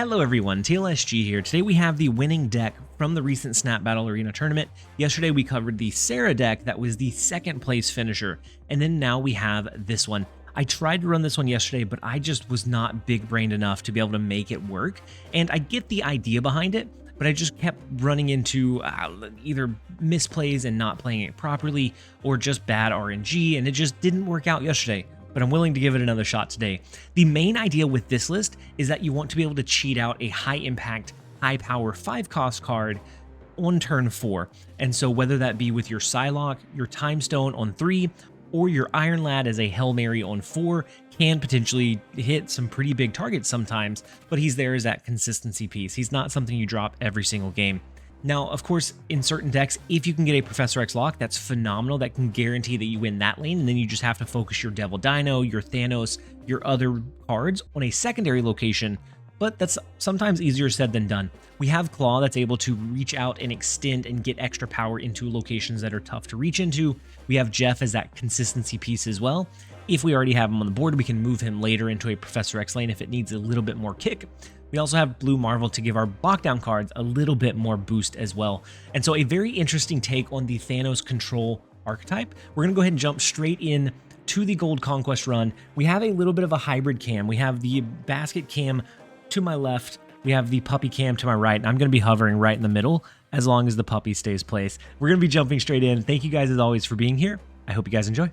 Hello everyone, TLSG here. Today we have the winning deck from the recent SnapBattleArena Tournament. Yesterday we covered the Sera deck that was the second place finisher, and then now we have this one. I tried to run this one yesterday, but I just was not big-brained enough to be able to make it work, and I get the idea behind it, but I just kept running into either misplays and not playing it properly, or just bad RNG, and it just didn't work out yesterday. But I'm willing to give it another shot today. The main idea with this list is that you want to be able to cheat out a high impact, high power 5-cost card on turn 4. And so whether that be with your Psylocke, your Time Stone on 3, or your Iron Lad as a Hail Mary on 4 can potentially hit some pretty big targets sometimes, but he's there as that consistency piece. He's not something you drop every single game. Now, of course, in certain decks, if you can get a Professor X lock, that's phenomenal. That can guarantee that you win that lane, and then you just have to focus your Devil Dino, your Thanos, your other cards on a secondary location, but that's sometimes easier said than done. We have Claw that's able to reach out and extend and get extra power into locations that are tough to reach into. We have Jeff as that consistency piece as well. If we already have him on the board, we can move him later into a Professor X lane if it needs a little bit more kick. We also have Blue Marvel to give our lockdown cards a little bit more boost as well. And so a very interesting take on the Thanos control archetype. We're going to go ahead and jump straight in to the Gold Conquest run. We have a little bit of a hybrid cam. We have the basket cam to my left. We have the puppy cam to my right. And I'm going to be hovering right in the middle as long as the puppy stays placed. We're going to be jumping straight in. Thank you guys as always for being here. I hope you guys enjoy.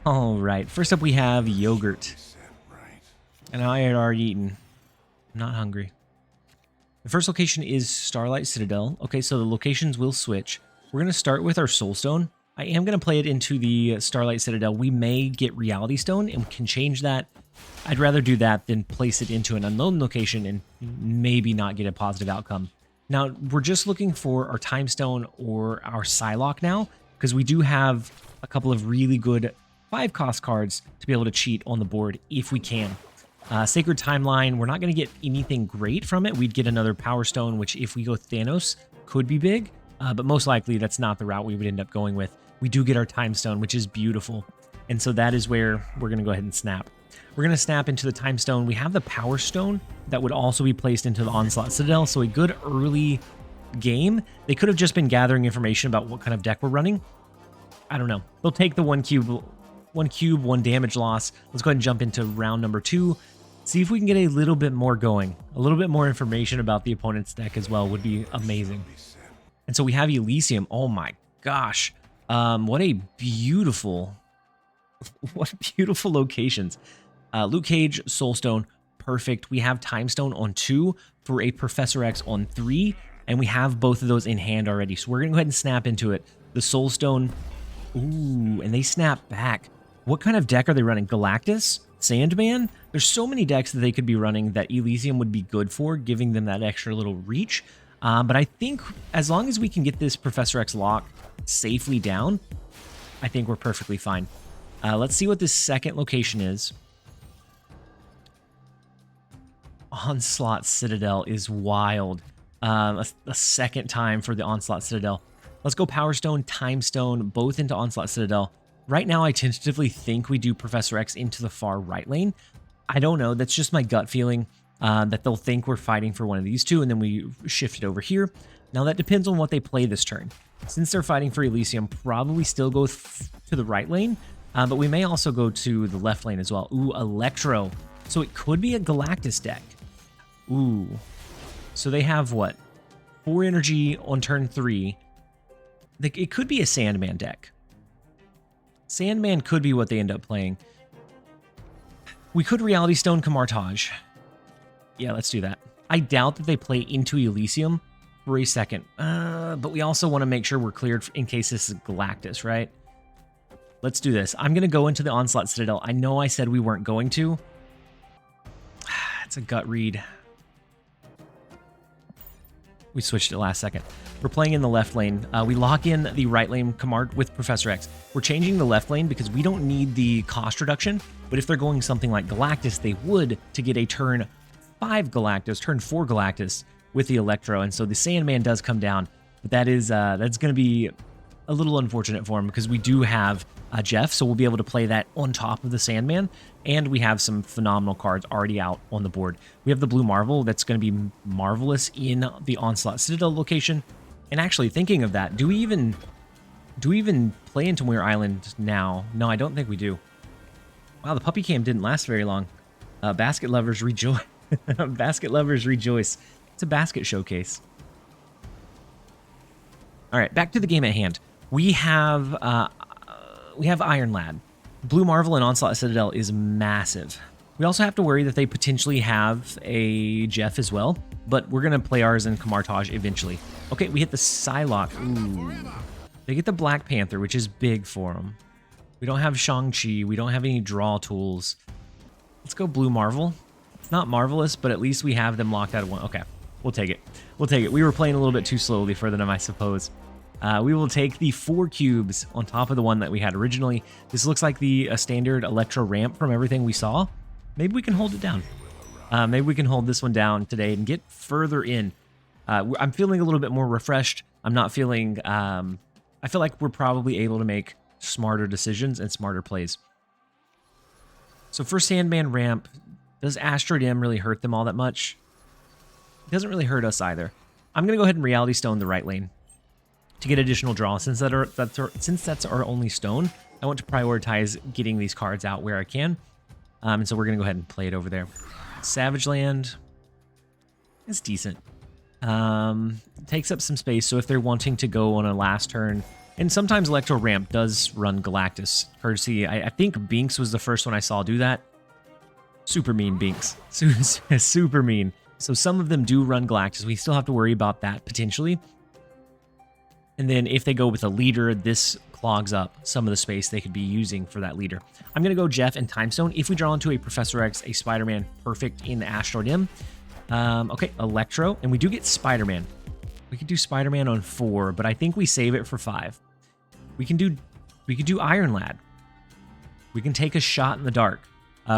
All right. First up, we have Yogurt. And I had already eaten. I'm not hungry. The first location is Starlight Citadel. Okay, so the locations will switch. We're going to start with our Soul Stone. I am going to play it into the Starlight Citadel. We may get Reality Stone and we can change that. I'd rather do that than place it into an unknown location and maybe not get a positive outcome. Now, we're just looking for our Time Stone or our Psylocke now, because we do have a couple of really good 5-cost cards to be able to cheat on the board if we can. Sacred Timeline, we're not going to get anything great from it. We'd get another Power Stone, which if we go Thanos, could be big, but most likely that's not the route we would end up going with. We do get our Time Stone, which is beautiful, and so that is where we're going to go ahead and snap. We're going to snap into the Time Stone. We have the Power Stone that would also be placed into the Onslaught Citadel, so a good early game. They could have just been gathering information about what kind of deck we're running. I don't know. They'll take the one cube, one damage loss. Let's go ahead and jump into round number 2. See if we can get a little bit more going. A little bit more information about the opponent's deck as well would be amazing. And so we have Elysium. Oh my gosh. What beautiful locations. Luke Cage, Soulstone, perfect. We have Time Stone on 2 for a Professor X on 3, and we have both of those in hand already. So we're going to go ahead and snap into it. The Soulstone, ooh, and they snap back. What kind of deck are they running? Galactus? Sandman? There's so many decks that they could be running that Elysium would be good for, giving them that extra little reach. But I think as long as we can get this Professor X lock safely down, I think we're perfectly fine. Let's see what this second location is. Onslaught Citadel is wild. A second time for the Onslaught Citadel. Let's go Power Stone, Time Stone, both into Onslaught Citadel. Right now, I tentatively think we do Professor X into the far right lane. I don't know. That's just my gut feeling that they'll think we're fighting for one of these two, and then we shift it over here. Now, that depends on what they play this turn. Since they're fighting for Elysium, probably still go to the right lane, but we may also go to the left lane as well. Ooh, Electro. So it could be a Galactus deck. Ooh. So they have, what? 4 energy on turn 3. It could be a Sandman deck. Sandman could be what they end up playing. We could Reality Stone Camartage. Yeah, let's do that. I doubt that they play into Elysium for a second. But we also want to make sure we're cleared in case this is Galactus, right? Let's do this. I'm going to go into the Onslaught Citadel. I know I said we weren't going to. It's a gut read. We switched it last second. We're playing in the left lane. We lock in the right lane Camard with Professor X. We're changing the left lane because we don't need the cost reduction, but if they're going something like Galactus, they would to get a turn 5 Galactus, turn 4 Galactus with the Electro, and so the Sandman does come down, but that is that's going to be a little unfortunate for him because we do have Jeff, so we'll be able to play that on top of the Sandman, and we have some phenomenal cards already out on the board. We have the Blue Marvel that's going to be marvelous in the Onslaught Citadel location. And actually, thinking of that, do we even play into Muir Island now? No, I don't think we do. Wow, the puppy cam didn't last very long. Basket lovers rejoice. Basket lovers rejoice. It's a basket showcase. All right, back to the game at hand. We have Iron Lad. Blue Marvel and Onslaught Citadel is massive. We also have to worry that they potentially have a Jeff as well, but we're going to play ours in Kamartage eventually. Okay, we hit the Psylocke. Ooh. They get the Black Panther, which is big for them. We don't have Shang-Chi. We don't have any draw tools. Let's go Blue Marvel. It's not marvelous, but at least we have them locked out of one. Okay, we'll take it. We'll take it. We were playing a little bit too slowly for them, I suppose. We will take the 4 cubes on top of the one that we had originally. This looks like the standard Electro ramp from everything we saw. Maybe we can hold it down. Maybe we can hold this one down today and get further in. I'm feeling a little bit more refreshed. I'm not feeling... I feel like we're probably able to make smarter decisions and smarter plays. So for Sandman ramp, does Asteroid M really hurt them all that much? It doesn't really hurt us either. I'm going to go ahead and Reality Stone the right lane to get additional draw. Since that's our only stone, I want to prioritize getting these cards out where I can. And so we're going to go ahead and play it over there. Savage Land is decent. Takes up some space, so if they're wanting to go on a last turn, and sometimes Electro Ramp does run Galactus, courtesy, I think Binks was the first one I saw do that. Super mean, Binks. Super mean. So some of them do run Galactus. We still have to worry about that potentially. And then if they go with a leader, this clogs up some of the space they could be using for that leader. I'm going to go Jeff and Time Stone. If we draw into a Professor X, a Spider-Man, perfect in the Asteroid M. Okay, Electro, and we do get Spider-Man. We could do Spider-Man on 4, but I think we save it for 5. We can do Iron Lad. We can take a shot in the dark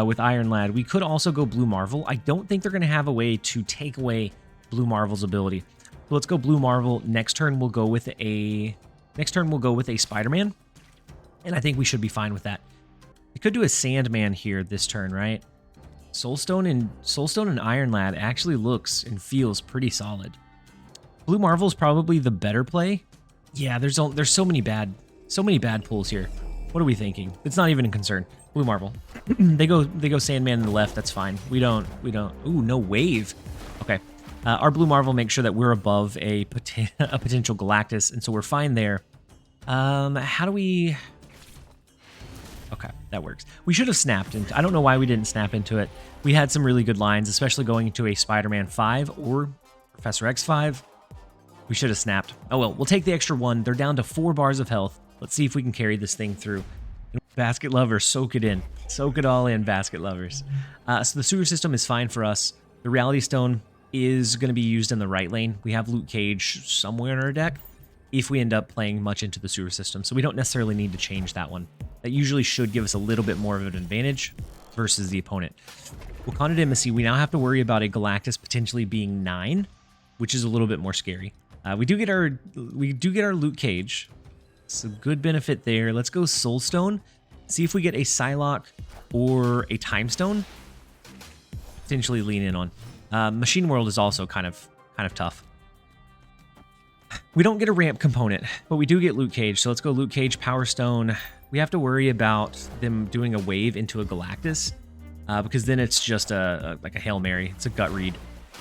with Iron Lad. We could also go Blue Marvel. I don't think they're going to have a way to take away Blue Marvel's ability. So let's go Blue Marvel. Next turn we'll go with a Spider-Man, and I think we should be fine with that. We could do a Sandman here this turn, right? Soulstone and Iron Lad actually looks and feels pretty solid. Blue Marvel is probably the better play. Yeah, there's so many bad pulls here. What are we thinking? It's not even a concern. Blue Marvel. they go Sandman in the left. That's fine. We don't. Ooh, no wave. Okay. Our Blue Marvel makes sure that we're above a potential Galactus, and so we're fine there. How do we... Okay, that works. We should have snapped into... I don't know why we didn't snap into it. We had some really good lines, especially going into a Spider-Man 5 or Professor X 5. We should have snapped. Oh well, we'll take the extra 1. They're down to 4 bars of health. Let's see if we can carry this thing through. Basket lovers, soak it in. Soak it all in, basket lovers. So the sewer system is fine for us. The Reality Stone is going to be used in the right lane. We have Luke Cage somewhere in our deck if we end up playing much into the sewer system. So we don't necessarily need to change that one. That usually should give us a little bit more of an advantage versus the opponent. Wakanda Embassy, we now have to worry about a Galactus potentially being 9, which is a little bit more scary. We do get our Luke Cage. It's a good benefit there. Let's go Soulstone. See if we get a Psylocke or a Time Stone. Potentially lean in on. Machine World is also kind of tough. We don't get a ramp component, but we do get Luke Cage. So let's go Luke Cage, Power Stone. We have to worry about them doing a wave into a Galactus, because then it's just like a Hail Mary. It's a gut read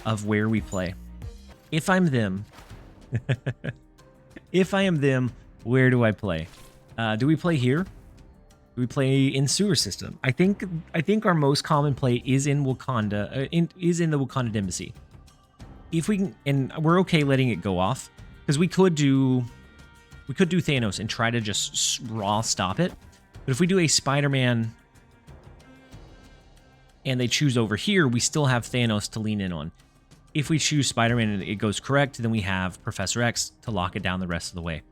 of where we play. If I'm them, where do I play? Do we play here? Do we play in sewer system? I think our most common play is in Wakanda, is in the Wakanda Embassy. If we can, and we're okay letting it go off, because we could do Thanos and try to just raw stop it. But if we do a Spider-Man and they choose over here, we still have Thanos to lean in on. If we choose Spider-Man and it goes correct, then we have Professor X to lock it down the rest of the way.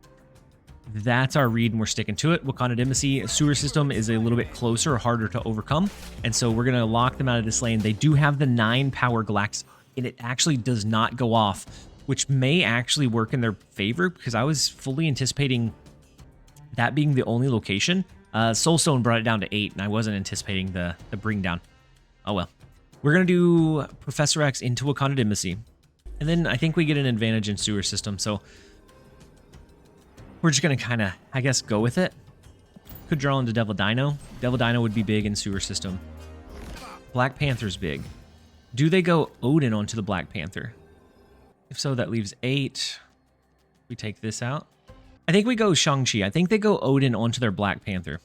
That's our read, and we're sticking to it. Wakanda Embassy sewer system is a little bit closer, harder to overcome, and so we're going to lock them out of this lane. They do have the 9 power Galactus, and it actually does not go off, which may actually work in their favor, because I was fully anticipating that being the only location. Soulstone brought it down to 8, and I wasn't anticipating the bring down. Oh well. We're going to do Professor X into Wakanda Embassy. And then I think we get an advantage in Sewer System, so we're just going to kind of, I guess, go with it. Could draw into Devil Dino. Devil Dino would be big in Sewer System. Black Panther's big. Do they go Odin onto the Black Panther? If so, that leaves 8. We take this out. I think we go Shang-Chi. I think they go Odin onto their Black Panther.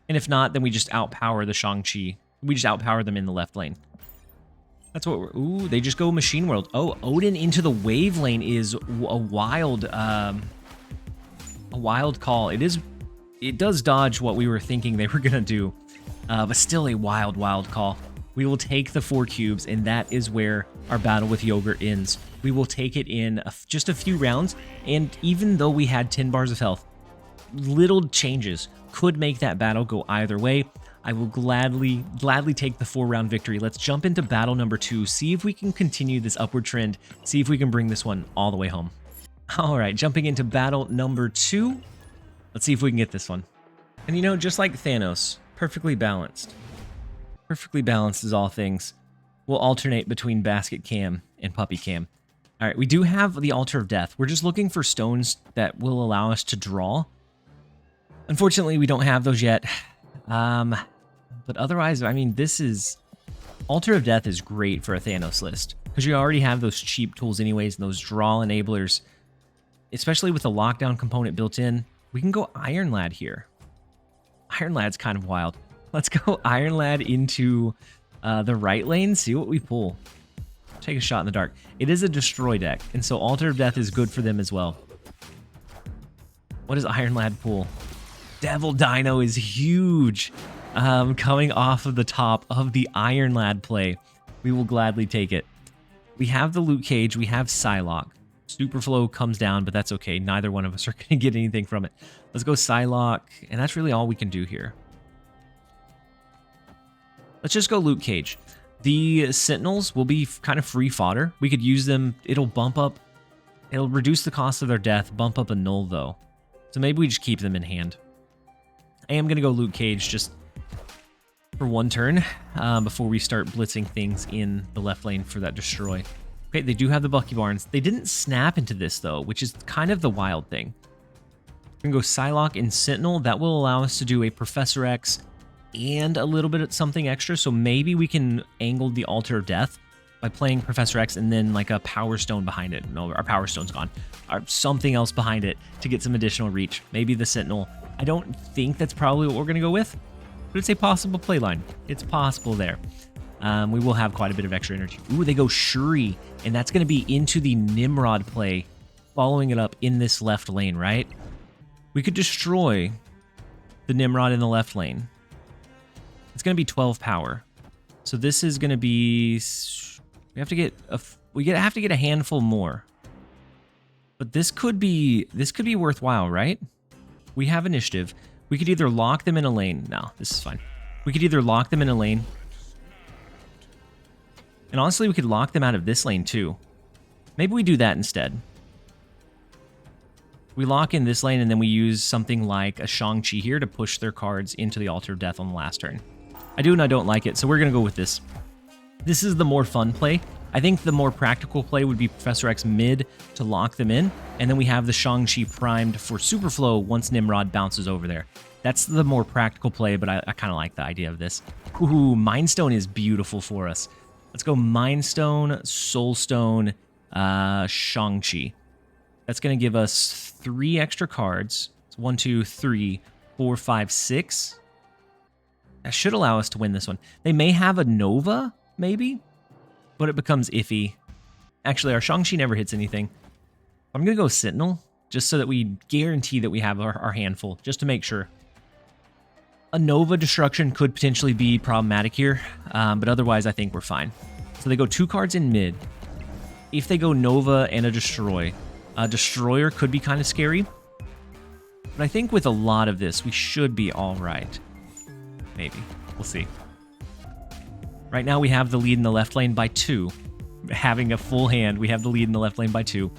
And if not, then we just outpower the Shang-Chi. We just outpower them in the left lane. That's what we're... Ooh, they just go Machine World. Oh, Odin into the wave lane is a wild call. It does dodge what we were thinking they were going to do. But still a wild call. We will take the 4 cubes, and that is where our battle with Yogurt ends. We will take it in just a few rounds, and even though we had 10 bars of health, little changes could make that battle go either way. I will gladly take the 4-round victory. Let's jump into battle number 2, see if we can continue this upward trend, see if we can bring this one all the way home. All right, jumping into battle number 2. Let's see if we can get this one. And you know, just like Thanos, perfectly balanced. Perfectly balanced as all things. We'll alternate between Basket Cam and Puppy Cam. All right, we do have the Altar of Death. We're just looking for stones that will allow us to draw. Unfortunately, we don't have those yet. But otherwise, I mean, this is... Altar of Death is great for a Thanos list, because you already have those cheap tools anyways, and those draw enablers. Especially with the lockdown component built in. We can go Iron Lad here. Iron Lad's kind of wild. Let's go Iron Lad into the right lane, see what we pull. Take a shot in the dark. It is a destroy deck, and so Altar of Death is good for them as well. What does Iron Lad pull? Devil Dino is huge. Coming off of the top of the Iron Lad play. We will gladly take it. We have the Loot Cage. We have Psylocke. Superflow comes down, but that's okay. Neither one of us are going to get anything from it. Let's go Psylocke, and that's really all we can do here. Let's just go Loot Cage. The Sentinels will be kind of free fodder. We could use them. It'll bump up. It'll reduce the cost of their death, bump up a null, though. So maybe we just keep them in hand. I am going to go Loot Cage just for one turn before we start blitzing things in the left lane for that destroy. Okay, they do have the Bucky Barnes. They didn't snap into this, though, which is kind of the wild thing. We're going to go Psylocke and Sentinel. That will allow us to do a Professor X and a little bit of something extra, so maybe we can angle the Altar of Death by playing Professor X and then like a Power Stone behind it. No, our Power Stone's gone. Or something else behind it to get some additional reach. Maybe the Sentinel. I don't think that's probably what we're going to go with, but it's a possible play line. It's possible there. We will have quite a bit of extra energy. Ooh, they go Shuri, and that's going to be into the Nimrod play, following it up in this left lane, right? We could destroy the Nimrod in the left lane. It's going to be 12 power. So this is going to be... We have to get a handful more. But this could be worthwhile, right? We have initiative. We could either lock them in a lane. No, this is fine. We could either lock them in a lane. And honestly, we could lock them out of this lane too. Maybe we do that instead. We lock in this lane and then we use something like a Shang-Chi here to push their cards into the Altar of Death on the last turn. I do and I don't like it, so we're going to go with this. This is the more fun play. I think the more practical play would be Professor X mid to lock them in, and then we have the Shang-Chi primed for Superflow once Nimrod bounces over there. That's the more practical play, but I kind of like the idea of this. Ooh, Mind Stone is beautiful for us. Let's go Mind Stone, Soulstone, Shang-Chi. That's going to give us 3 extra cards. It's 1, 2, 3, 4, 5, 6. That should allow us to win this one. They may have a Nova, maybe, but it becomes iffy. Actually, our Shang-Chi never hits anything. I'm going to go Sentinel, just so that we guarantee that we have our handful, just to make sure. A Nova destruction could potentially be problematic here, but otherwise I think we're fine. So they go 2 cards in mid. If they go Nova and a Destroy, a Destroyer could be kind of scary. But I think with a lot of this, we should be all right. Maybe. We'll see. Right now we have the lead in the left lane by 2. Having a full hand, we have the lead in the left lane by 2.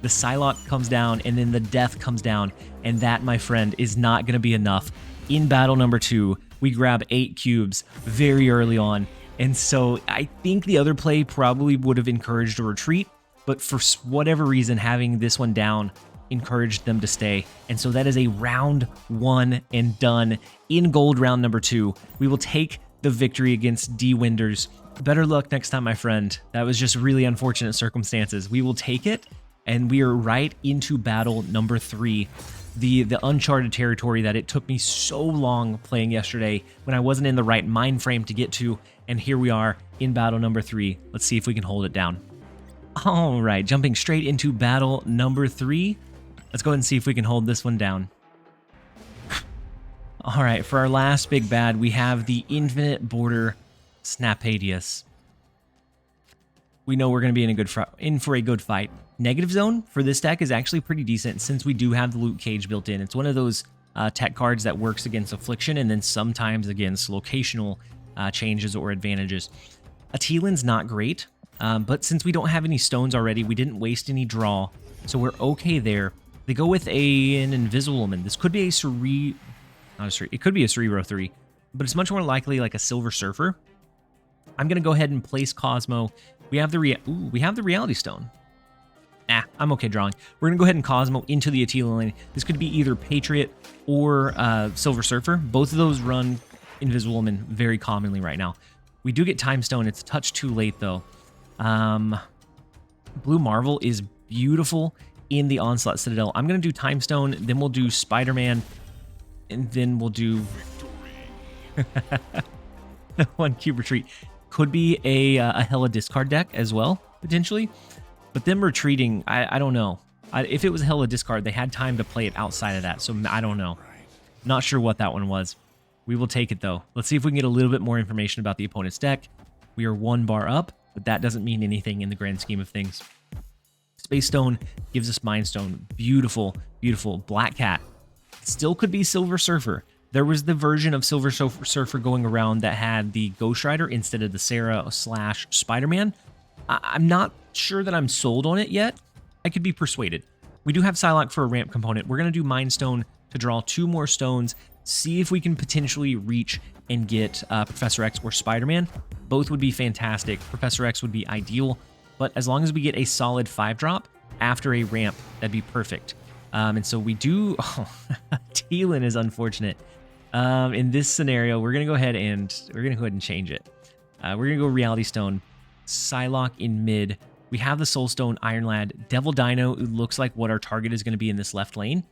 The Psylocke comes down, and then the Death comes down, and that, my friend, is not going to be enough in battle number 2, we grab 8 cubes very early on. And so I think the other play probably would have encouraged a retreat, but for whatever reason, having this one down encouraged them to stay. And so that is a round 1 and done in gold round number 2. We will take the victory against DWinders. Better luck next time, my friend. That was just really unfortunate circumstances. We will take it, and we are right into battle number 3. The uncharted territory that it took me so long playing yesterday when I wasn't in the right mind frame to get to, and here we are in battle number 3. Let's see if we can hold it down. All right, jumping straight into battle number 3. Let's go ahead and see if we can hold this one down. All right, for our last big bad, we have the infinite border Snapadius. We know we're going to be in for a good fight. Negative zone for this deck is actually pretty decent since we do have the loot cage built in. It's one of those tech cards that works against affliction and then sometimes against locational changes or advantages. Atelan's not great, but since we don't have any stones already, we didn't waste any draw, so we're okay there. They go with an Invisible Woman. This could be it could be a Cerebro 3, but it's much more likely like a Silver Surfer. I'm gonna go ahead and place Cosmo. We have the Reality Stone. I'm okay drawing. We're gonna go ahead and Cosmo into the Atila lane. This could be either Patriot or Silver Surfer. Both of those run Invisible Woman very commonly right now. We do get Time Stone. It's a touch too late though. Blue Marvel is beautiful in the Onslaught Citadel. I'm gonna do Time Stone, then we'll do Spider-Man, and then we'll do 1 cube retreat. Could be a Hella discard deck as well, potentially. But them retreating, I don't know. If it was a Hella discard, they had time to play it outside of that, so I don't know. Not sure what that one was. We will take it, though. Let's see if we can get a little bit more information about the opponent's deck. We are 1 bar up, but that doesn't mean anything in the grand scheme of things. Space Stone gives us Mind Stone. Beautiful, beautiful. Black Cat. Still could be Silver Surfer. There was the version of Silver Surfer going around that had the Ghost Rider instead of the Sera/Spider-Man. I'm not sure that I'm sold on it yet. I could be persuaded. We do have Psylocke for a ramp component. We're going to do Mind Stone to draw 2 more stones, see if we can potentially reach and get Professor X or Spider-Man. Both would be fantastic. Professor X would be ideal, but as long as we get a solid 5-drop after a ramp, that'd be perfect. And so we do... Oh, Teelan is unfortunate. In this scenario, we're going to go ahead and change it. We're going to go Reality Stone, Psylocke in mid. We have the Soul Stone, Iron Lad, Devil Dino, who looks like what our target is going to be in this left lane.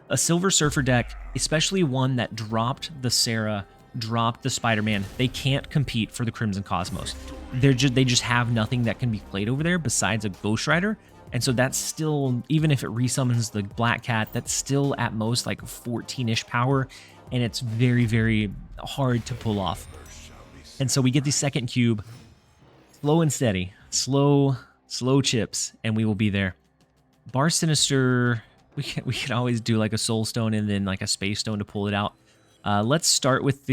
A Silver Surfer deck, especially one that dropped the Sera, dropped the Spider-Man, they can't compete for the Crimson Cosmos. They just have nothing that can be played over there besides a Ghost Rider. And so that's still, even if it resummons the Black Cat, that's still at most like 14-ish power, and it's very, very hard to pull off. And so we get the second cube, slow and steady, slow chips, and we will be there. Bar Sinister, we can always do like a Soul Stone and then like a Space Stone to pull it out. Let's start with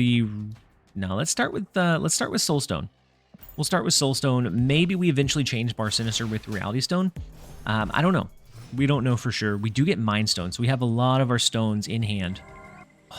Soul Stone. We'll start with Soul Stone. Maybe we eventually change Bar Sinister with Reality Stone. I don't know. We don't know for sure. We do get Mind Stone, so we have a lot of our stones in hand.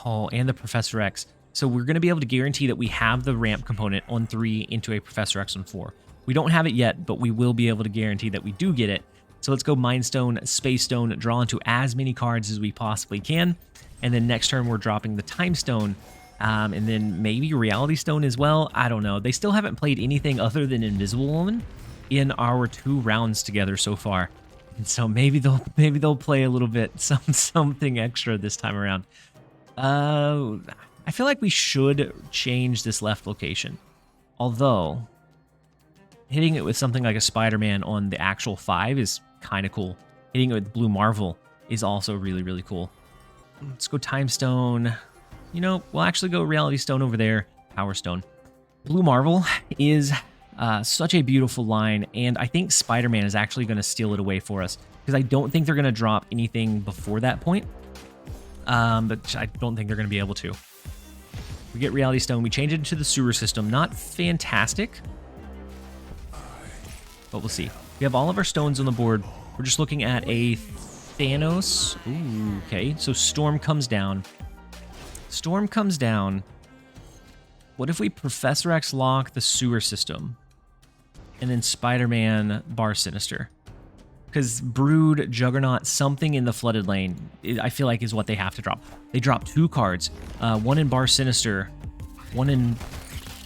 Oh, and the Professor X. So we're going to be able to guarantee that we have the ramp component on 3 into a Professor X on 4. We don't have it yet, but we will be able to guarantee that we do get it. So let's go Mind Stone, Space Stone, draw into as many cards as we possibly can. And then next turn, we're dropping the Time Stone. And then maybe Reality Stone as well. I don't know. They still haven't played anything other than Invisible Woman in our 2 rounds together so far. And so maybe they'll play a little bit something extra this time around. I feel like we should change this left location. Although hitting it with something like a Spider-Man on the actual 5 is kind of cool. Hitting it with Blue Marvel is also really, really cool. Let's go Time Stone. You know, we'll actually go Reality Stone over there, Power Stone. Blue Marvel is such a beautiful line, and I think Spider-Man is actually going to steal it away for us, because I don't think they're going to drop anything before that point, but I don't think they're going to be able to. We get Reality Stone, we change it into the sewer system. Not fantastic, but we'll see. We have all of our stones on the board. We're just looking at a Thanos. Ooh, okay, so Storm comes down. Storm comes down. What if we Professor X lock the sewer system? And then Spider-Man bar Sinister? Because Brood, Juggernaut, something in the flooded lane, I feel like is what they have to drop. They drop 2 cards. One in bar Sinister, one in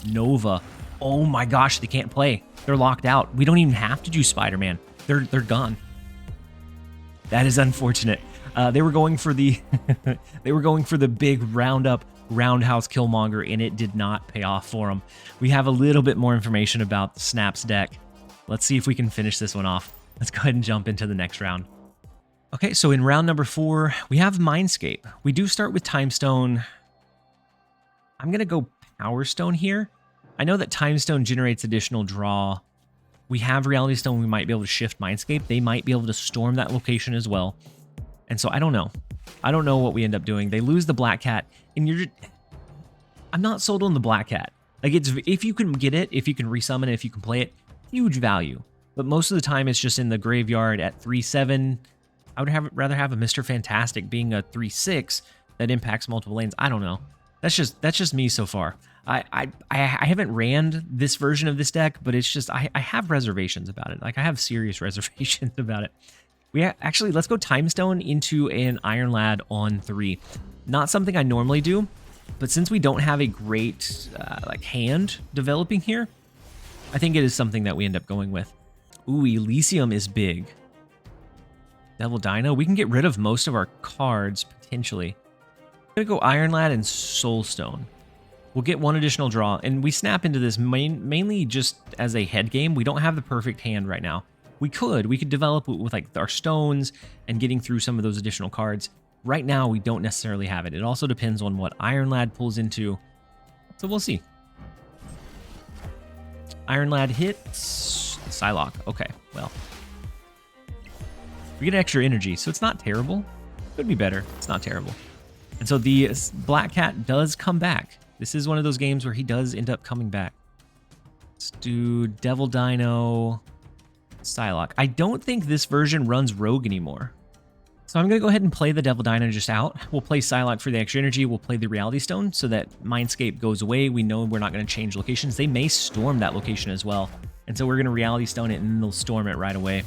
Nova. Oh my gosh, they can't play. They're locked out. We don't even have to do Spider-Man. They're gone. That is unfortunate. They were going for the they were going for the big roundhouse Killmonger, and it did not pay off for them. We have a little bit more information about Snap's deck. Let's see if we can finish this one off. Let's go ahead and jump into the next round. Okay, so in round number 4, we have Mindscape. We do start with Time Stone. I'm gonna go Power Stone here. I know that Time Stone generates additional draw. We have Reality Stone. We might be able to shift Mindscape. They might be able to storm that location as well. And so I don't know. I don't know what we end up doing. They lose the Black Cat, and I'm not sold on the Black Cat. Like, it's, if you can get it, if you can resummon it, if you can play it, huge value. But most of the time it's just in the graveyard at 3/7. I would rather have a Mr. Fantastic being a 3/6 that impacts multiple lanes. I don't know. That's just me so far. I haven't ran this version of this deck, but it's just I have reservations about it. Like, I have serious reservations about it. Actually, let's go Time Stone into an Iron Lad on 3. Not something I normally do, but since we don't have a great like hand developing here, I think it is something that we end up going with. Ooh, Elysium is big. Devil Dino. We can get rid of most of our cards potentially. I'm gonna go Iron Lad and Soul Stone. We'll get 1 additional draw, and we snap into this mainly just as a head game. We don't have the perfect hand right now. We could develop with like our stones and getting through some of those additional cards. Right now, we don't necessarily have it. It also depends on what Iron Lad pulls into, so we'll see. Iron Lad hits Psylocke. Okay, well, we get extra energy, so it's not terrible. Could be better. It's not terrible. And so the Black Cat does come back. This is one of those games where he does end up coming back. Let's do Devil Dino, Psylocke. I don't think this version runs Rogue anymore. So I'm going to go ahead and play the Devil Dino just out. We'll play Psylocke for the extra energy. We'll play the Reality Stone so that Mindscape goes away. We know we're not going to change locations. They may storm that location as well. And so we're going to Reality Stone it, and then they'll storm it right away.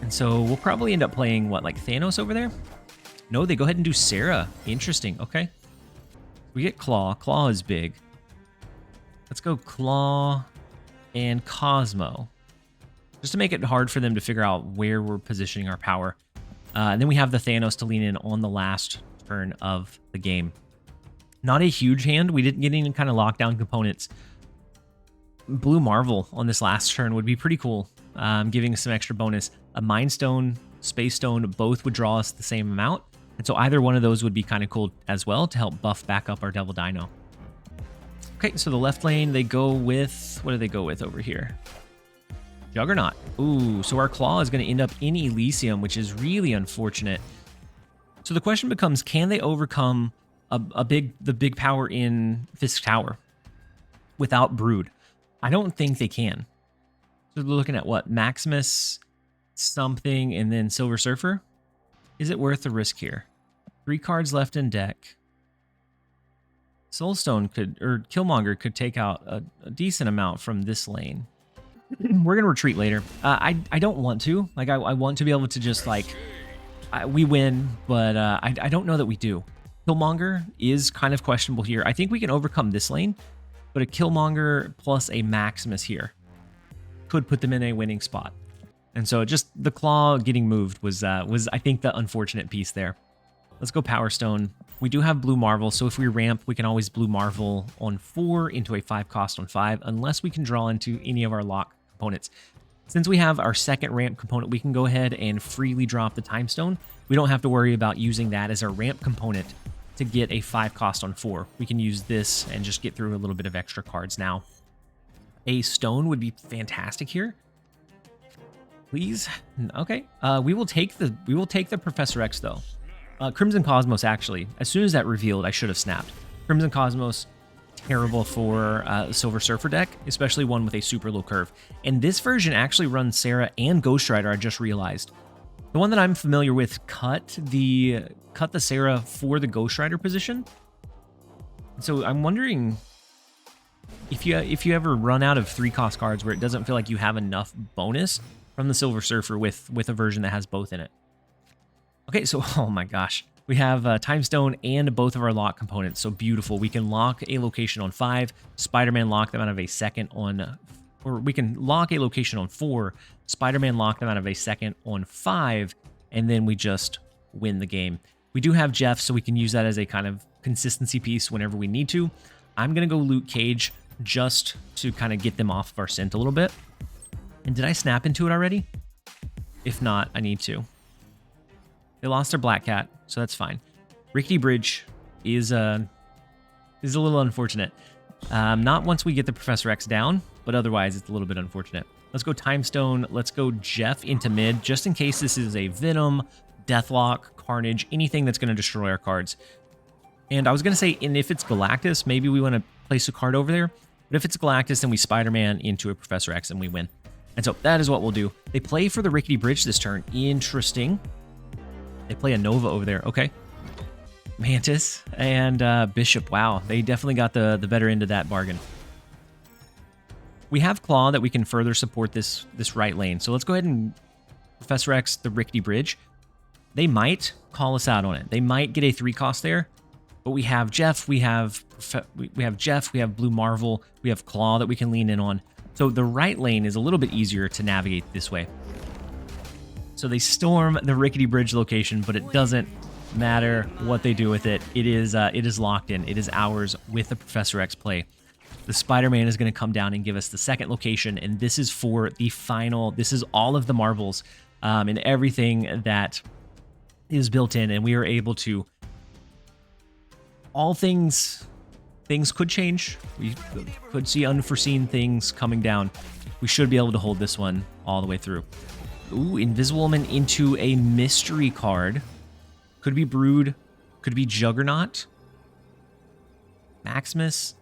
And so we'll probably end up playing, what, like Thanos over there? No, they go ahead and do Sera. Interesting. Okay. We get Claw. Claw is big. Let's go Claw and Cosmo, just to make it hard for them to figure out where we're positioning our power. And then we have the Thanos to lean in on the last turn of the game. Not a huge hand. We didn't get any kind of lockdown components. Blue Marvel on this last turn would be pretty cool, giving us some extra bonus. A Mind Stone, Space Stone, both would draw us the same amount. And so either one of those would be kind of cool as well to help buff back up our Devil Dino. Okay, so the left lane, they go with... What do they go with over here? Juggernaut. Ooh, so our Claw is going to end up in Elysium, which is really unfortunate. So the question becomes, can they overcome the big power in Fisk Tower without Brood? I don't think they can. So we're looking at what? Maximus, something, and then Silver Surfer? Is it worth the risk here? 3 cards left in deck. Soulstone could, or Killmonger could take out a decent amount from this lane. We're going to retreat later. I don't want to. Like, I want to be able to just, like, we win, but I don't know that we do. Killmonger is kind of questionable here. I think we can overcome this lane, but a Killmonger plus a Maximus here could put them in a winning spot. And so just the Claw getting moved was I think the unfortunate piece there. Let's go Power Stone. We do have Blue Marvel, so if we ramp, we can always Blue Marvel on 4 into a 5 cost on 5, unless we can draw into any of our lock components. Since we have our second ramp component, we can go ahead and freely drop the Time Stone. We don't have to worry about using that as our ramp component to get a 5 cost on 4. We can use this and just get through a little bit of extra cards now. A Stone would be fantastic here. Please. Okay. We will take the Professor X though. Crimson Cosmos, actually, as soon as that revealed, I should have snapped. Crimson Cosmos, terrible for Silver Surfer deck, especially one with a super low curve. And this version actually runs Sera and Ghost Rider, I just realized. The one that I'm familiar with cut the Sera for the Ghost Rider position, So I'm wondering if you ever run out of 3-cost cards where it doesn't feel like you have enough bonus from the Silver Surfer with a version that has both in it. Okay, so oh my gosh. We have Time Stone and both of our lock components. So beautiful. We can lock a location on 5. Spider-Man lock them out of a second on... Or we can lock a location on 4. Spider-Man lock them out of a second on 5. And then we just win the game. We do have Jeff, so we can use that as a kind of consistency piece whenever we need to. I'm going to go loot Cage just to kind of get them off of our scent a little bit. And did I snap into it already? If not, I need to. They lost their Black Cat, so that's fine. Rickety Bridge is a little unfortunate. Not once we get the Professor X down, but otherwise it's a little bit unfortunate. Let's go Time Stone. Let's go Jeff into mid, just in case this is a Venom, Deathlock, Carnage, anything that's going to destroy our cards. And I was going to say, and if it's Galactus, maybe we want to place a card over there. But if it's Galactus, then we Spider-Man into a Professor X and we win. And so that is what we'll do. They play for the Rickety Bridge this turn. Interesting. They play a Nova over there. Okay. Mantis and Bishop. Wow. They definitely got the better end of that bargain. We have Claw that we can further support this right lane. So let's go ahead and Professor X the Rickety Bridge. They might call us out on it. They might get a 3-cost there. But we have Jeff, we have Jeff, we have Blue Marvel, we have Claw that we can lean in on. So the right lane is a little bit easier to navigate this way. So they storm the Rickety Bridge location, but it doesn't matter what they do with it. It is locked in. It is ours with the Professor X play. The Spider-Man is going to come down and give us the second location, and this is for the final. This is all of the marbles and everything that is built in, and we are able to. All things could change. We could see unforeseen things coming down. We should be able to hold this one all the way through. Ooh, Invisible Woman into a mystery card. Could be Brood. Could be Juggernaut. Maximus.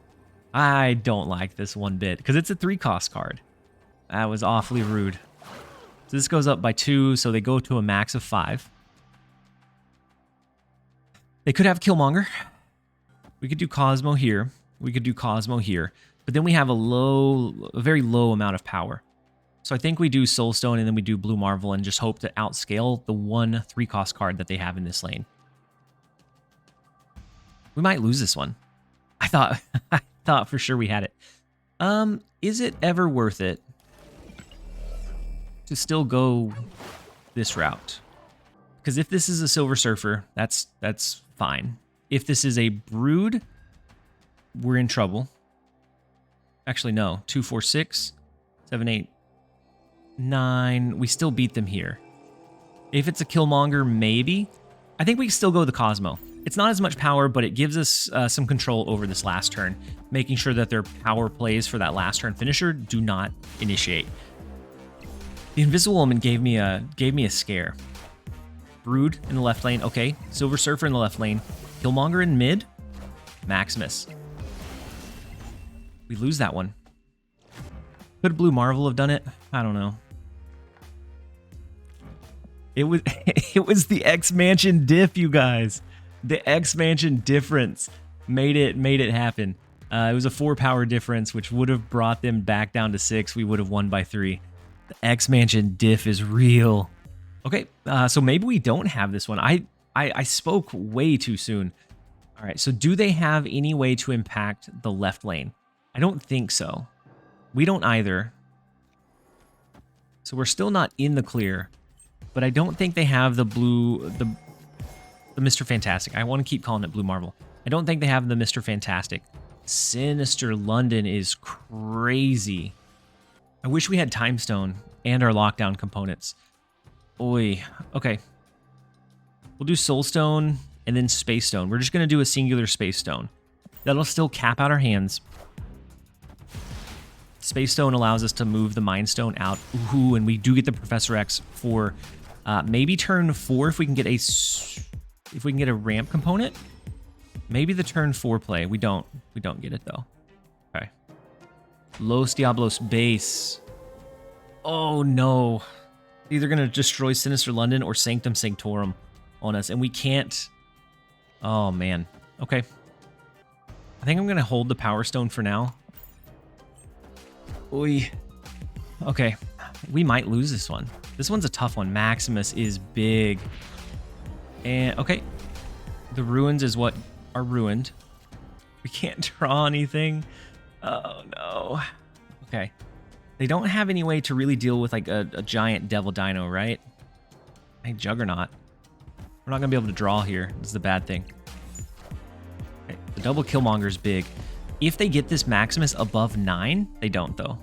I don't like this one bit because it's a 3-cost card. That was awfully rude. So this goes up by 2, so they go to a max of 5. They could have Killmonger. We could do Cosmo here. We could do Cosmo here. But then we have a very low amount of power. So I think we do Soulstone and then we do Blue Marvel and just hope to outscale the one 3-cost card that they have in this lane. We might lose this one. I thought for sure we had it. Is it ever worth it to still go this route? Because if this is a Silver Surfer, that's fine. If this is a Brood, we're in trouble. Actually, no. 2, 4, 6, 7, 8, 9. We still beat them here. If it's a Killmonger, maybe. I think we can still go the Cosmo. It's not as much power, but it gives us some control over this last turn, making sure that their power plays for that last turn finisher do not initiate. The Invisible Woman gave me a scare. Brood in the left lane. Okay. Silver Surfer in the left lane. Killmonger in mid. Maximus. We lose that one. Could Blue Marvel have done it? I don't know. It was the X-Mansion diff, you guys. The X-Mansion difference made it happen. It was a 4-power difference, which would have brought them back down to 6. We would have won by 3. The X-Mansion diff is real. Okay, so maybe we don't have this one. I spoke way too soon. All right, so do they have any way to impact the left lane? I don't think so. We don't either. So we're still not in the clear, but I don't think they have the Mr. Fantastic. I want to keep calling it Blue Marvel. I don't think they have the Mr. Fantastic. Sinister London is crazy. I wish we had Time Stone and our lockdown components. Oi. Okay. We'll do Soul Stone and then Space Stone. We're just going to do a singular Space Stone. That'll still cap out our hands. Space Stone allows us to move the Mind Stone out. Ooh, and we do get the Professor X for maybe turn 4 if we can get a ramp component. Maybe the turn 4 play. We don't get it though. Okay. Los Diablos base. Oh no. Either going to destroy Sinister London or Sanctum Sanctorum on us, and we can't. Oh man. Okay. I think I'm going to hold the Power Stone for now. Oy. Okay. We might lose this one. This one's a tough one. Maximus is big. And, okay. The ruins is what are ruined. We can't draw anything. Oh, no. Okay. They don't have any way to really deal with, like, a giant Devil Dino, right? Hey, Juggernaut. We're not going to be able to draw here. This is the bad thing. Okay. The double Killmonger is big. If they get this Maximus above 9, they don't, though.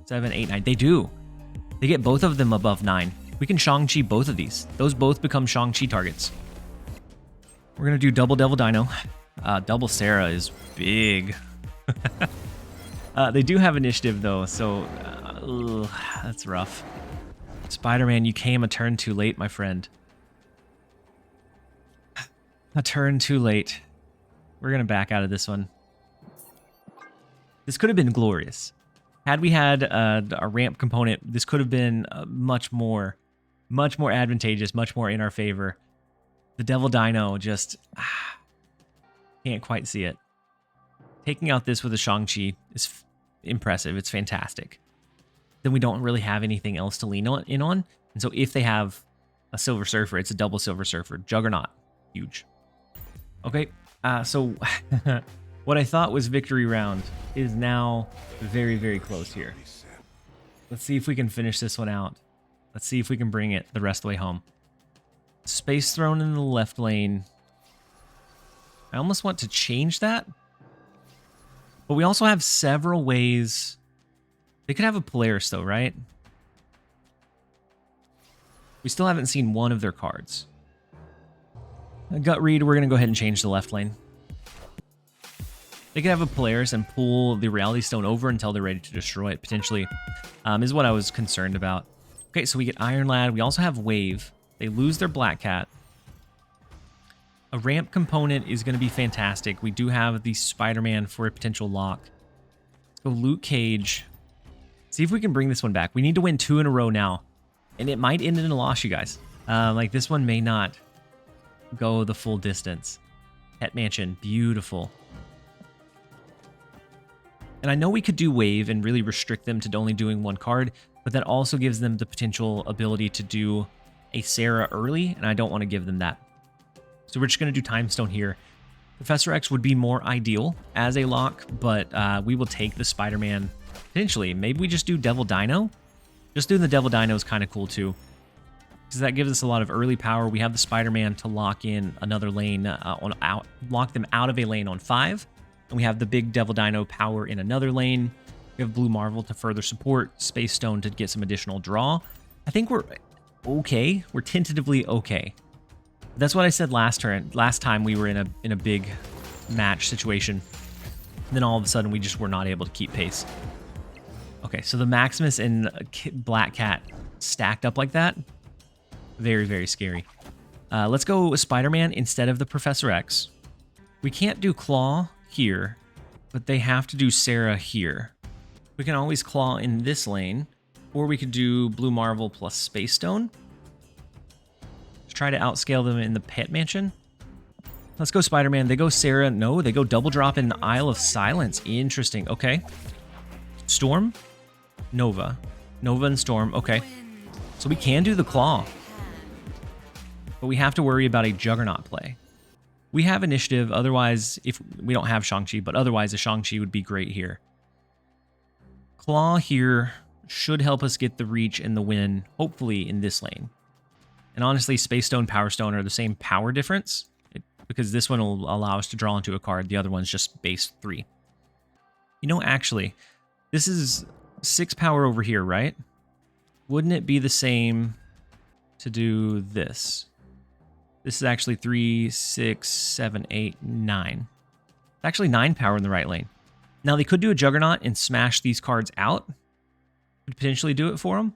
7, 8, 9. They do. They get both of them above 9. We can Shang-Chi both of these. Those both become Shang-Chi targets. We're going to do double Devil Dino. Double Sera is big. They do have initiative, though, so that's rough. Spider-Man, you came a turn too late, my friend. A turn too late. We're going to back out of this one. This could have been glorious. Had we had a ramp component, this could have been much more advantageous, much more in our favor. The Devil Dino just can't quite see it. Taking out this with a Shang-Chi is impressive. It's fantastic. Then we don't really have anything else to lean in on. And so if they have a Silver Surfer, it's a double Silver Surfer. Juggernaut. Huge. Okay, so what I thought was victory round is now very, very close here. Let's see if we can finish this one out. Let's see if we can bring it the rest of the way home. Space Throne in the left lane. I almost want to change that. But we also have several ways. They could have a Polaris though, right? We still haven't seen one of their cards. A gut read, we're going to go ahead and change the left lane. They could have a Polaris and pull the Reality Stone over until they're ready to destroy it, potentially, is what I was concerned about. Okay, so we get Iron Lad. We also have Wave. They lose their Black Cat. A ramp component is going to be fantastic. We do have the Spider-Man for a potential lock. Let's go Luke Cage. See if we can bring this one back. We need to win 2 in a row now. And it might end in a loss, you guys. Like, this one may not go the full distance. Pet Mansion, beautiful. And I know we could do Wave and really restrict them to only doing one card, but that also gives them the potential ability to do a Sera early, and I don't want to give them that. So we're just going to do Time Stone here. Professor X would be more ideal as a lock, but we will take the Spider-Man potentially. Maybe we just do Devil Dino. Just doing the Devil Dino is kind of cool too, because that gives us a lot of early power. We have the Spider-Man to lock in another lane, lock them out of a lane on 5. And we have the big Devil Dino power in another lane. We have Blue Marvel to further support, Space Stone to get some additional draw. I think we're okay. We're tentatively okay. That's what I said last time we were in a big match situation. And then all of a sudden we just were not able to keep pace. Okay, so the Maximus and Black Cat stacked up like that. Very, very scary. Let's go with Spider-Man instead of the Professor X. We can't do Claw here, but they have to do Sera here. We can always Claw in this lane, or we could do Blue Marvel plus Space Stone. Let's try to outscale them in the Pet Mansion. Let's go Spider-Man. They go Sera. No, they go double drop in Isle of Silence. Interesting. Okay. Storm. Nova. Nova and Storm. Okay. So we can do the Claw. But we have to worry about a Juggernaut play. We have initiative. Otherwise, if we don't have Shang-Chi, but otherwise a Shang-Chi would be great here. Claw here should help us get the reach and the win, hopefully in this lane. And honestly, Space Stone, Power Stone are the same power difference, because this one will allow us to draw into a card. The other one's just base 3. You know, actually, this is 6 power over here, right? Wouldn't it be the same to do this? This is actually 3, 6, 7, 8, 9. It's actually 9 power in the right lane. Now, they could do a Juggernaut and smash these cards out. Could potentially do it for them.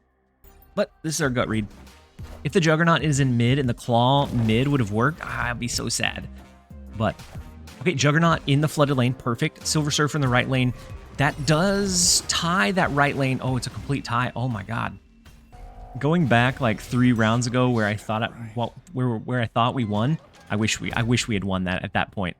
But this is our gut read. If the Juggernaut is in mid and the Claw mid would have worked, I'd be so sad. But, okay, Juggernaut in the flooded lane. Perfect. Silver Surfer in the right lane. That does tie that right lane. Oh, it's a complete tie. Oh, my God. Going back like 3 rounds ago where I thought where I thought we won, I wish we had won that at that point.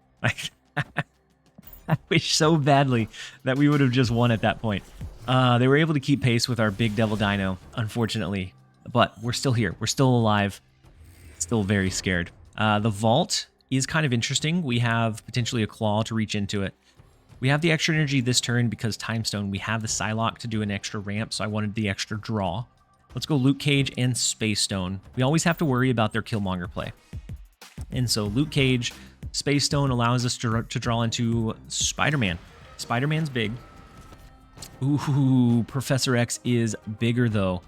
I wish so badly that we would have just won at that point. They were able to keep pace with our big devil dino, unfortunately. But we're still here. We're still alive. Still very scared. The vault is kind of interesting. We have potentially a claw to reach into it. We have the extra energy this turn because Time Stone. We have the Psylocke to do an extra ramp, so I wanted the extra draw. Let's go Luke Cage and Space Stone. We always have to worry about their Killmonger play. And so Luke Cage, Space Stone allows us to draw into Spider-Man. Spider-Man's big. Ooh, Professor X is bigger though.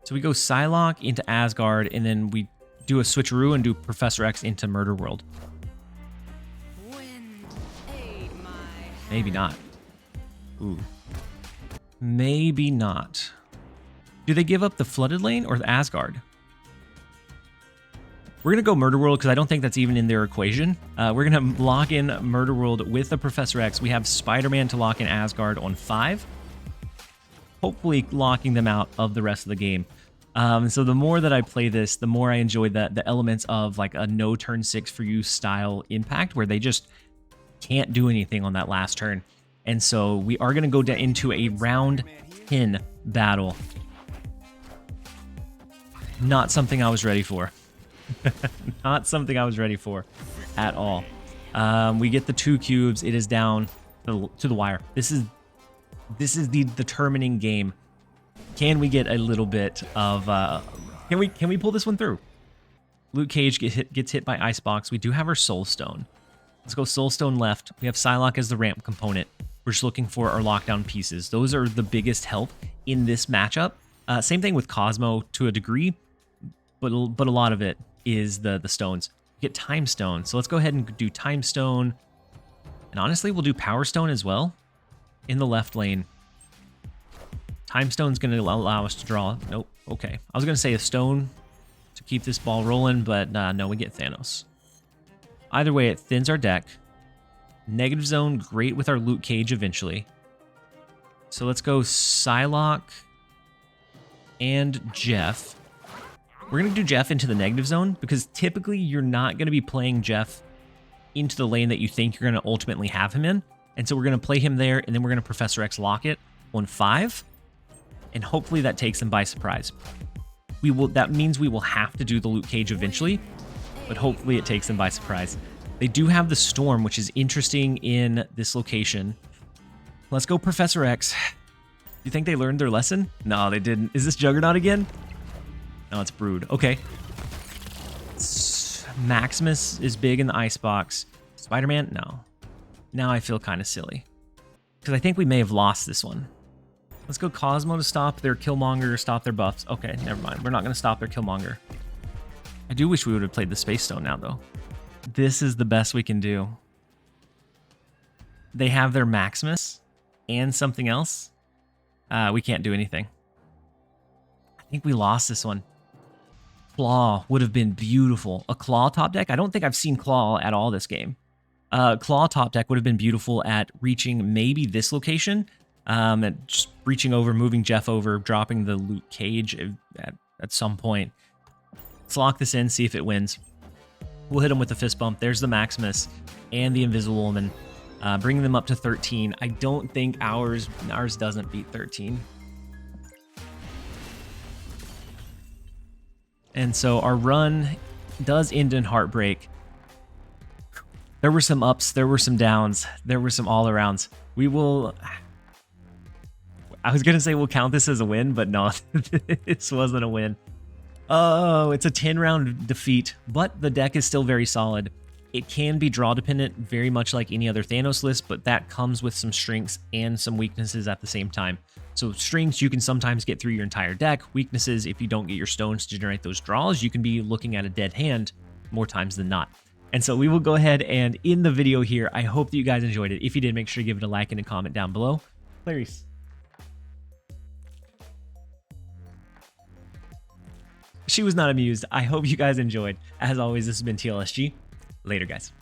So we go Psylocke into Asgard, and then we do a switcheroo and do Professor X into Murder World. Maybe not. Ooh. Maybe not. Do they give up the Flooded Lane or the Asgard? We're going to go Murder World because I don't think that's even in their equation. We're going to lock in Murder World with the Professor X. We have Spider-Man to lock in Asgard on 5. Hopefully locking them out of the rest of the game. So the more that I play this, the more I enjoy the elements of like a no turn 6 for you style impact where they just can't do anything on that last turn. And so we are going to go into a round 10 battle. Not something I was ready for. Not something I was ready for at all. We get the 2 cubes. It is down to the wire. This is the determining game. Can we get a little bit of can we pull this one through? Luke Cage gets hit by Icebox. We do have our Soul Stone. Let's go Soul Stone left. We have Psylocke as the ramp component. We're just looking for our lockdown pieces. Those are the biggest help in this matchup. Same thing with Cosmo to a degree, but a lot of it is the stones. We get Time Stone. So let's go ahead and do Time Stone. And honestly, we'll do Power Stone as well in the left lane. Time Stone's going to allow us to draw. Nope. Okay. I was going to say a stone to keep this ball rolling, but no, we get Thanos. Either way, it thins our deck. Negative Zone, great with our Luke Cage eventually. So let's go Psylocke and Jeff. We're going to do Jeff into the negative zone because typically you're not going to be playing Jeff into the lane that you think you're going to ultimately have him in. And so we're going to play him there, and then we're going to Professor X lock it on 5. And hopefully that takes them by surprise. That means we will have to do the Luke Cage eventually, but hopefully it takes them by surprise. They do have the Storm, which is interesting in this location. Let's go Professor X. Do you think they learned their lesson? No, they didn't. Is this Juggernaut again? No, it's Brood. Okay. Maximus is big in the Icebox. Spider-Man? No. Now I feel kind of silly. Because I think we may have lost this one. Let's go Cosmo to stop their Killmonger, stop their buffs. Okay, never mind. We're not going to stop their Killmonger. I do wish we would have played the Space Stone now, though. This is the best we can do. They have their Maximus and something else. We can't do anything. I think we lost this one. Claw would have been beautiful. A Claw top deck? I don't think I've seen Claw at all this game. Claw top deck would have been beautiful at reaching maybe this location. And just reaching over, moving Jeff over, dropping the Luke Cage at some point. Let's lock this in, see if it wins. We'll hit him with the fist bump. There's the Maximus and the Invisible Woman, bringing them up to 13. I don't think ours doesn't beat 13. And so our run does end in heartbreak. There were some ups, there were some downs, there were some all-arounds. I was going to say we'll count this as a win, but no, this wasn't a win. Oh, it's a 10-round defeat, but the deck is still very solid. It can be draw dependent, very much like any other Thanos list, but that comes with some strengths and some weaknesses at the same time. So strengths, you can sometimes get through your entire deck. Weaknesses, if you don't get your stones to generate those draws, you can be looking at a dead hand more times than not. And so we will go ahead and end the video here. I hope that you guys enjoyed it. If you did, make sure to give it a like and a comment down below. Clarice. She was not amused. I hope you guys enjoyed. As always, this has been TLSG. Later, guys.